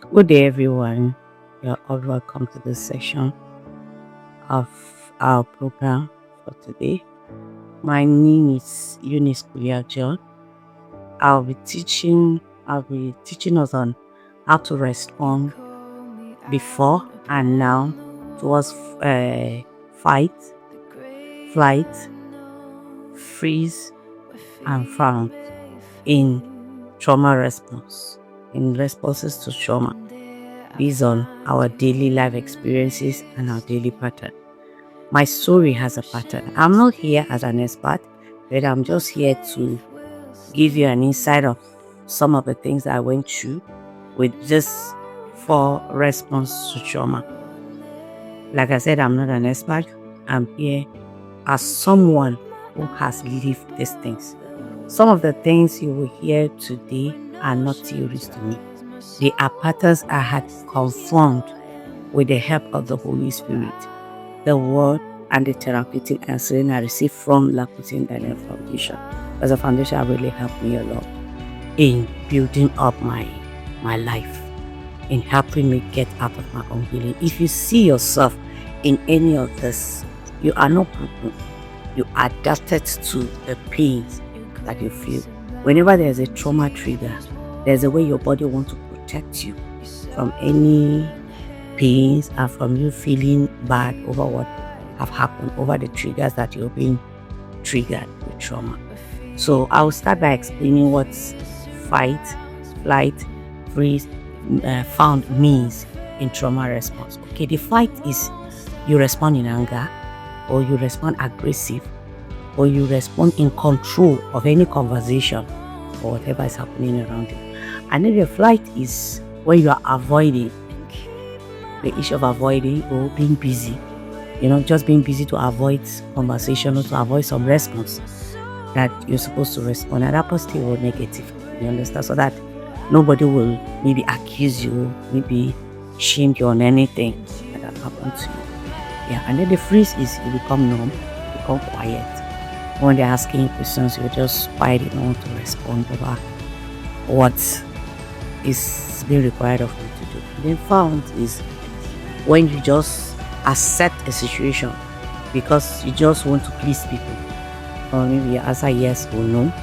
Good day, everyone. You're all welcome to this session of our program for today. My name is Eunice Kuliyak-John. I'll be teaching us on how to respond before and now towards fight, flight, freeze, and fawn in trauma response, in responses to trauma, based on our daily life experiences and our daily pattern. My story has a pattern. I'm not here as an expert, but I'm just here to give you an insight of some of the things that I went through with this for response to trauma. Like I said, I'm not an expert. I'm here as someone who has lived these things. Some of the things you will hear today are not theories to me. They are patterns I had confirmed with the help of the Holy Spirit, the Word, and the therapeutic answering I received from Laputin Daniel Foundation. As a foundation, really helped me a lot in building up my life, in helping me get out of my own healing. If you see yourself in any of this, you are not broken. You are adapted to the pains that you feel. Whenever there's a trauma trigger, there's a way your body wants to protect you from any pains and from you feeling bad over what have happened, over the triggers that you're being triggered with trauma. So I'll start by explaining what fight, flight, freeze, fawn means in trauma response. Okay, the fight is you respond in anger, or you respond aggressive, or you respond in control of any conversation or whatever is happening around you. And then the flight is when you are avoiding, the issue of avoiding or being busy. Just being busy to avoid conversation or to avoid some response that you're supposed to respond, and that positive or negative. You understand? So that nobody will maybe accuse you, maybe shame you on anything that happened to you. Yeah, and then the freeze is you become numb, you become quiet. When they're asking you questions, you're just quiet, you don't want to respond over what is being required of you to do. And then found is when you just accept a situation because you just want to please people, or maybe you answer yes or no,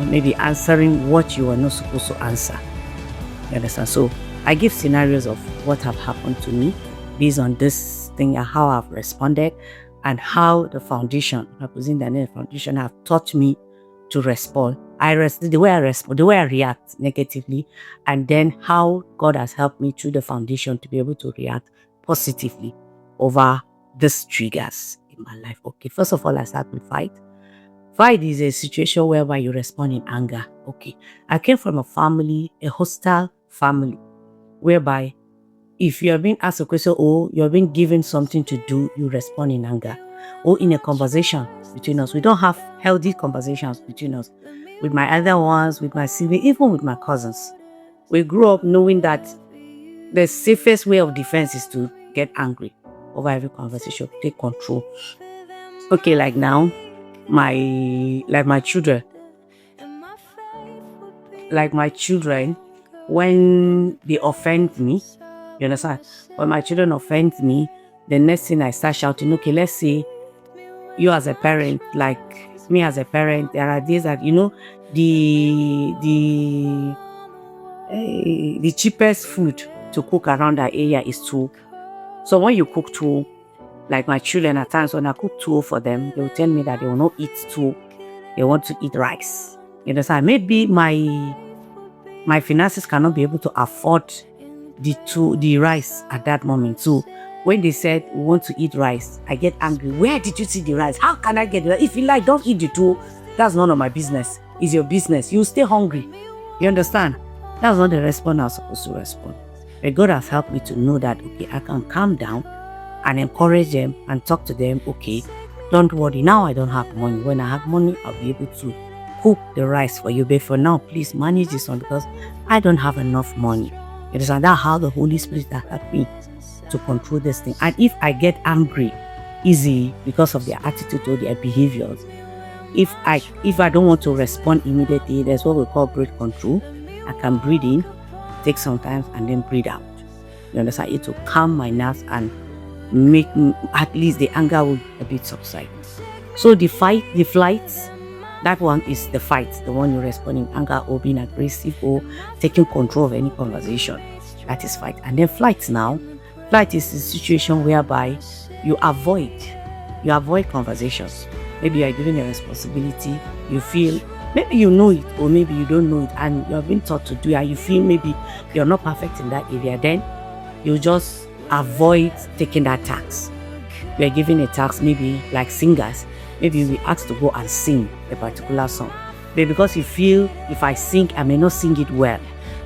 maybe answering what you are not supposed to answer. You understand? So I give scenarios of what have happened to me based on this thing and how I've responded, and how the foundation, representing the name foundation, have taught me to respond. The way I react negatively, and then how God has helped me through the foundation to be able to react positively over these triggers in my life. Okay, first of all, I start with fight. Fight is a situation whereby you respond in anger. Okay, I came from a family, a hostile family, whereby if you are being asked a question or you're being given something to do, you respond in anger. Or in a conversation between us, we don't have healthy conversations between us. With my other ones, with my siblings, even with my cousins, we grew up knowing that the safest way of defense is to get angry over every conversation, take control. Okay, like now, my children, when they offend me, you understand? When my children offend me, the next thing I start shouting, okay, let's say you as a parent, like me as a parent, there are days that, the cheapest food to cook around that area is tuwo. So when you cook tuwo, like my children at times, when I cook tuwo for them, they will tell me that they will not eat tuwo. They want to eat rice. You understand? Maybe my finances cannot be able to afford the rice at that moment. So when they said we want to eat rice, I get angry. Where did you see the rice? How can I get the rice? If you like, don't eat the tuwo. That's none of my business. It's your business. You stay hungry. You understand? That's not the response I was supposed to respond. But God has helped me to know that, okay, I can calm down and encourage them and talk to them. Okay, don't worry. Now I don't have money. When I have money, I'll be able to cook the rice for you. But for now, please manage this one because I don't have enough money. You understand? That's how the Holy Spirit has helped me to control this thing. And if I get angry easy because of their attitude or their behaviors, if I don't want to respond immediately, there's what we call breath control. I can breathe in, take some time and then breathe out. You understand? It will calm my nerves and make at least the anger will a bit subside. So the flight, that one is the fight, the one you're responding anger or being aggressive or taking control of any conversation. That is fight. And then flight is the situation whereby you avoid conversations. Maybe you are given a responsibility, you feel maybe you know it or maybe you don't know it and you have been taught to do it and you feel maybe you're not perfect in that area, then you just avoid taking that task. You are given a task, maybe like singers, maybe you'll be asked to go and sing a particular song. But because you feel if I sing, I may not sing it well.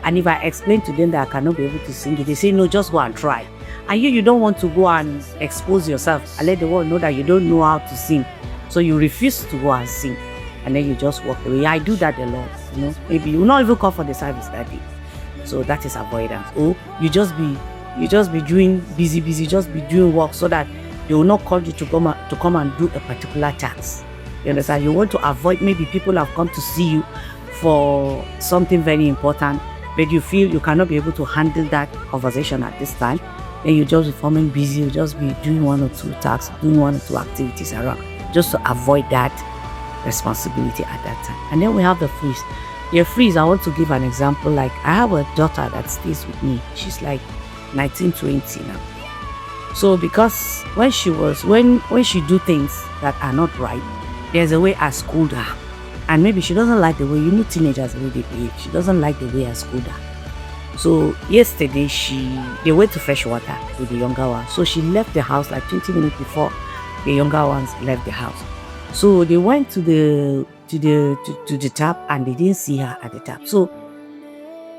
And if I explain to them that I cannot be able to sing it, they say, no, just go and try. And you don't want to go and expose yourself and let the world know that you don't know how to sing. So you refuse to go and sing. And then you just walk away. I do that a lot, Maybe you will not even come for the service that day. So that is avoidance. Or you just be doing busy, just be doing work so that they will not call you to come and do a particular task. You understand? You want to avoid, maybe people have come to see you for something very important, but you feel you cannot be able to handle that conversation at this time. Then you just be forming busy, you just be doing one or two tasks, doing one or two activities around, just to avoid that responsibility at that time. And then we have the freeze. The freeze, I want to give an example. Like I have a daughter that stays with me. She's like 19, 20 now. So because when she do things that are not right, there's a way I scold her. And maybe she doesn't like the way, teenagers, the way they behave. She doesn't like the way I scold her. So yesterday they went to fetch water with the younger one. So she left the house like 20 minutes before the younger ones left the house. So they went to the tap and they didn't see her at the tap. So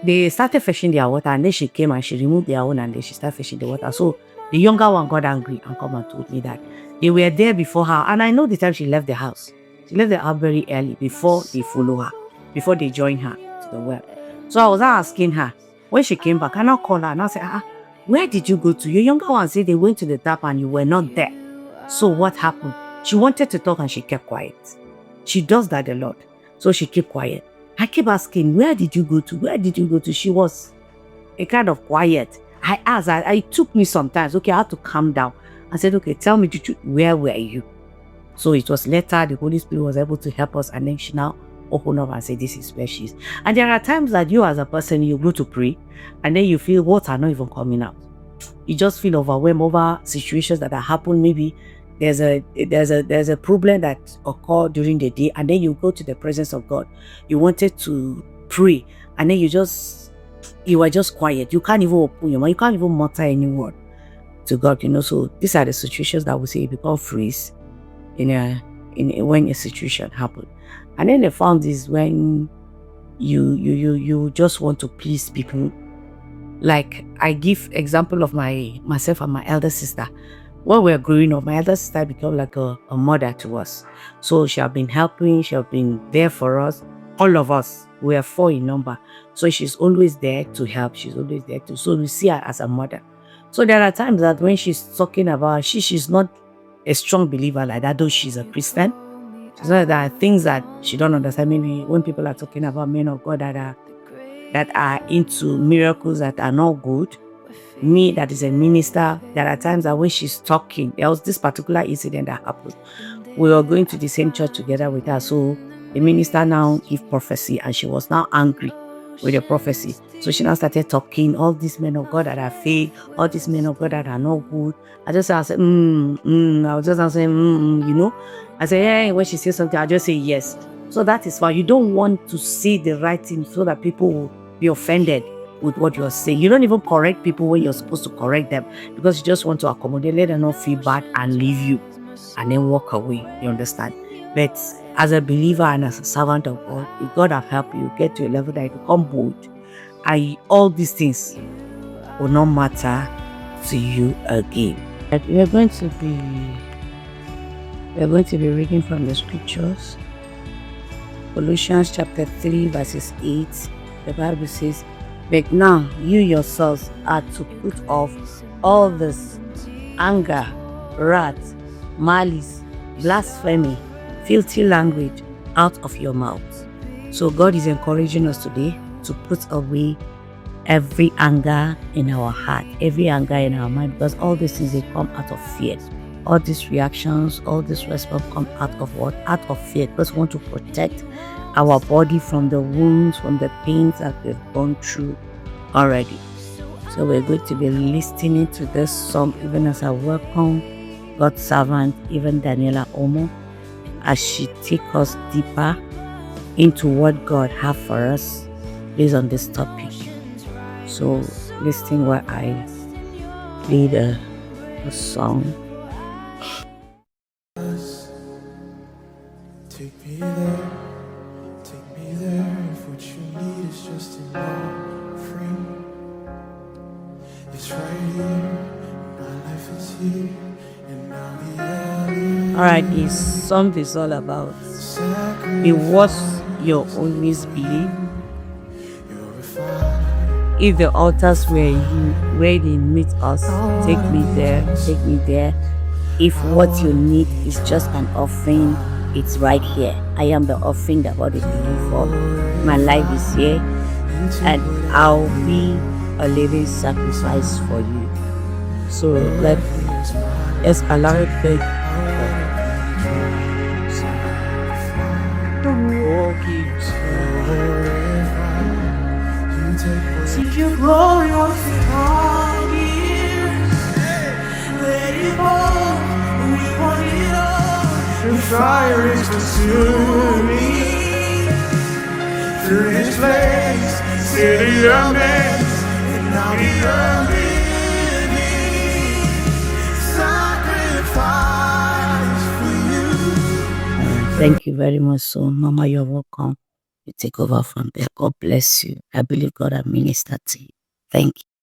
they started fetching their water and then she came and she removed their own and then she started fetching the water. So the younger one got angry and come and told me that they were there before her. And I know the time she left the house. She left the house very early before they follow her, before they join her to the well. So I was asking her, when she came back, and I called her and I said, where did you go to? Your younger one said they went to the tap and you were not there. So what happened? She wanted to talk and she kept quiet. She does that a lot. So she kept quiet. I kept asking, where did you go to? Where did you go to? She was a kind of quiet. I asked her, it took me sometimes. Okay, I had to calm down. I said, okay, tell me, where were you? So it was later, the Holy Spirit was able to help us. And then she now opened up and said, this is where she is. And there are times that you as a person, you go to pray and then you feel words are not even coming out. You just feel overwhelmed over situations that are happening. Maybe there's a problem that occurred during the day and then you go to the presence of God. You wanted to pray and then you were just quiet. You can't even open your mouth. You can't even mutter any word to God, So these are the situations that we say you become freeze when a situation happened. And then the found is when you just want to please people. Like I give example of myself and my elder sister. When we were growing up, my elder sister became like a mother to us. So she has been helping, she has been there for us. All of us, we are 4 in number. So she's always there to help. She's always there so we see her as a mother. So there are times that when she's talking about she's not a strong believer like that, though she's a Christian. So there are things that she don't understand. Maybe when people are talking about men of God that are into miracles that are not good. Me, that is a minister, there are times that when she's talking, there was this particular incident that happened. We were going to the same church together with her. So the minister now gave prophecy and she was now angry with the prophecy. So she now started talking, all these men of God that are fake, all these men of God that are not good. I said, I was just saying, I said, hey, when she says something, I just say yes. So that is why you don't want to say the right thing so that people will be offended with what you're saying. You don't even correct people when you're supposed to correct them because you just want to accommodate, let them not feel bad and leave you and then walk away. You understand? But as a believer and as a servant of God, if God have helped you get to a level that you become bold, and all these things will not matter to you again. We are going to be reading from the scriptures. Colossians chapter 3 verses 8. The Bible says, but now you yourselves are to put off all this anger, wrath, malice, blasphemy, filthy language out of your mouth. So God is encouraging us today to put away every anger in our heart, every anger in our mind, because all these things, they come out of fear. All these reactions, all this response come out of what? Out of fear. Because we want to protect our body from the wounds, from the pains that we've gone through already. So we're going to be listening to this song even as I welcome God's servant, even Daniela Omo, as she takes us deeper into what God has for us based on this topic. So listen while I play the song. Take me there, if what you need is just an offering. It's right here, my life is here, and now the Alright, this song is all about be what you always believe. If the altars where they meet us, take me there, take me there. If what you need is just an offering, it's right here. I am the offering that God is looking for. My life is here, and I'll be a living sacrifice for you. So let's allow it to seek your glory once upon years. Let it fall, we want it all. The fire is consuming through this place, city of men, and now the living sacrifice for you. Thank you very much. So, Mama, you're welcome. You take over from there. God bless you. I believe God has ministered to you. Thank you.